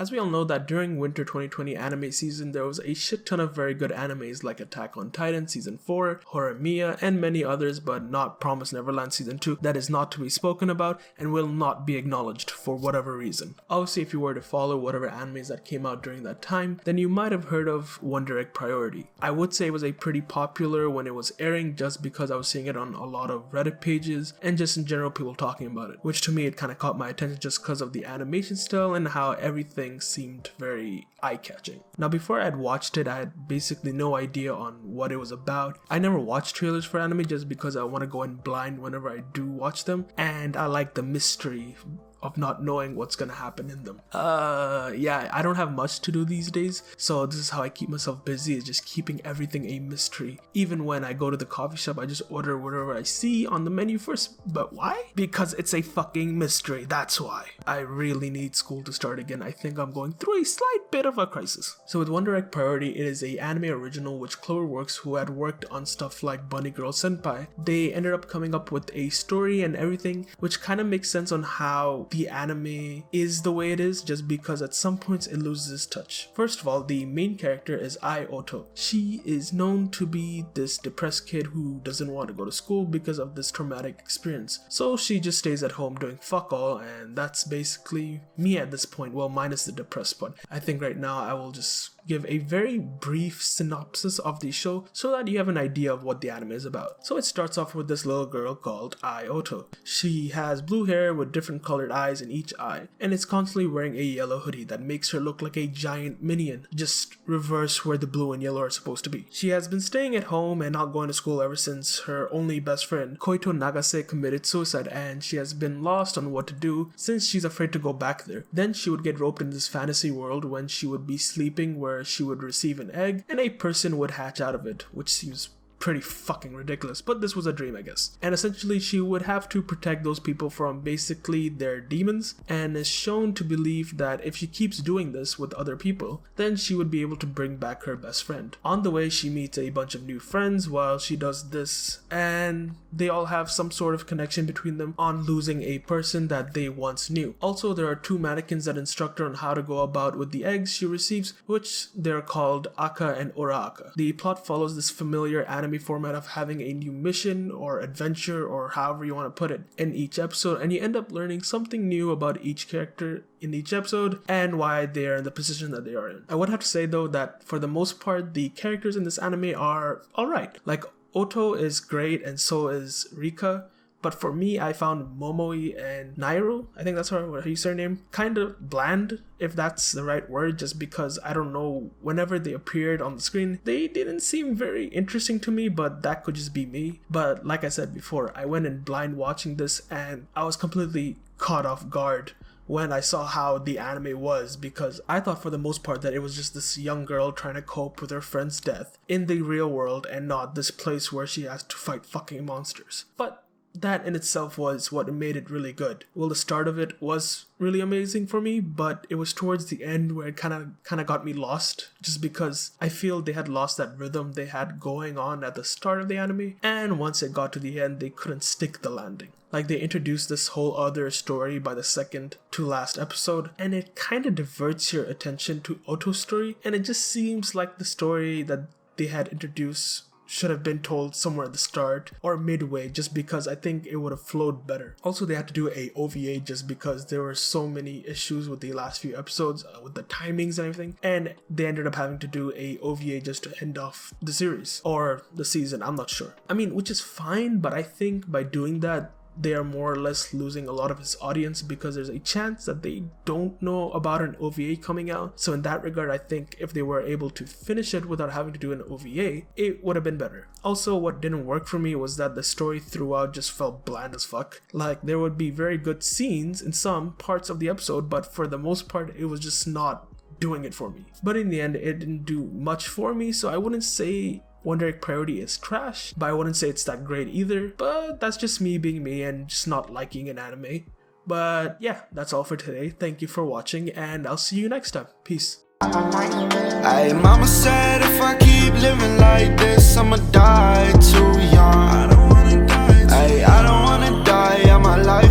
As we all know that during winter 2020 anime season, there was a shit ton of very good animes like Attack on Titan Season 4, Horimiya, and many others, but not Promised Neverland Season 2 that is not to be spoken about and will not be acknowledged for whatever reason. Obviously, if you were to follow whatever animes that came out during that time, then you might have heard of Wonder Egg Priority. I would say it was a pretty popular when it was airing just because I was seeing it on a lot of Reddit pages and just in general people talking about it, which to me it kind of caught my attention just because of the animation style and how everything seemed very eye-catching. Now before I had watched it, I had basically no idea on what it was about. I never watched trailers for anime just because I want to go in blind whenever I do watch them, and I like the mystery of not knowing what's gonna happen in them. Yeah, I don't have much to do these days, so this is how I keep myself busy, is just keeping everything a mystery. Even when I go to the coffee shop, I just order whatever I see on the menu first. But why? Because it's a fucking mystery, that's why. I really need school to start again. I think I'm going through a slight bit of a crisis. So with Wonder Egg Priority, it is a anime original which Cloverworks, who had worked on stuff like Bunny Girl Senpai, they ended up coming up with a story and everything, which kind of makes sense on how the anime is the way it is, just because at some points it loses touch. First of all, the main character is Ai Oto. She is known to be this depressed kid who doesn't want to go to school because of this traumatic experience. So she just stays at home doing fuck all, and that's basically me at this point, well, minus the depressed part. I think right now I will just give a very brief synopsis of the show so that you have an idea of what the anime is about. So it starts off with this little girl called Ai Oto. She has blue hair with different colored eyes in each eye, and is constantly wearing a yellow hoodie that makes her look like a giant minion, just reverse where the blue and yellow are supposed to be. She has been staying at home and not going to school ever since her only best friend, Koito Nagase, committed suicide, and she has been lost on what to do since she's afraid to go back there. Then she would get roped in this fantasy world when she would be sleeping, where she would receive an egg and a person would hatch out of it, which seems pretty fucking ridiculous, but this was a dream, I guess. And essentially she would have to protect those people from basically their demons, and is shown to believe that if she keeps doing this with other people, then she would be able to bring back her best friend. On the way, she meets a bunch of new friends while she does this, and they all have some sort of connection between them on losing a person that they once knew. Also, there are two mannequins that instruct her on how to go about with the eggs she receives, which they're called Aka and Uraaka. The plot follows this familiar anime format of having a new mission or adventure, or however you want to put it, in each episode, and you end up learning something new about each character in each episode and why they are in the position that they are in. I would have to say though that for the most part the characters in this anime are alright. Like Oto is great and so is Rika, but for me, I found Momoi and Nairo, I think that's her surname, kind of bland, if that's the right word, just because, I don't know, whenever they appeared on the screen, they didn't seem very interesting to me, but that could just be me. But like I said before, I went in blind watching this and I was completely caught off guard when I saw how the anime was, because I thought for the most part that it was just this young girl trying to cope with her friend's death in the real world and not this place where she has to fight fucking monsters. But that in itself was what made it really good. Well, the start of it was really amazing for me, but it was towards the end where it kind of got me lost, just because I feel they had lost that rhythm they had going on at the start of the anime, and once it got to the end, they couldn't stick the landing. Like, they introduced this whole other story by the second to last episode, and it kind of diverts your attention to Oto's story, and it just seems like the story that they had introduced should have been told somewhere at the start or midway, just because I think it would have flowed better. Also, they had to do a OVA just because there were so many issues with the last few episodes with the timings and everything, and they ended up having to do a OVA just to end off the series or the season, I'm not sure. I mean, which is fine, but I think by doing that, they are more or less losing a lot of his audience, because there's a chance that they don't know about an OVA coming out. So in that regard, I think if they were able to finish it without having to do an OVA, it would have been better. Also, what didn't work for me was that the story throughout just felt bland as fuck. Like, there would be very good scenes in some parts of the episode, but for the most part, it was just not doing it for me. But in the end, it didn't do much for me, so I wouldn't say Wonder Egg Priority is trash, but I wouldn't say it's that great either. But that's just me being me and just not liking an anime. But yeah, that's all for today. Thank you for watching, and I'll see you next time. Peace. Hey, mama said if I keep living like this, I'ma die too young. I don't wanna die. Hey, I don't wanna die. I'm alive.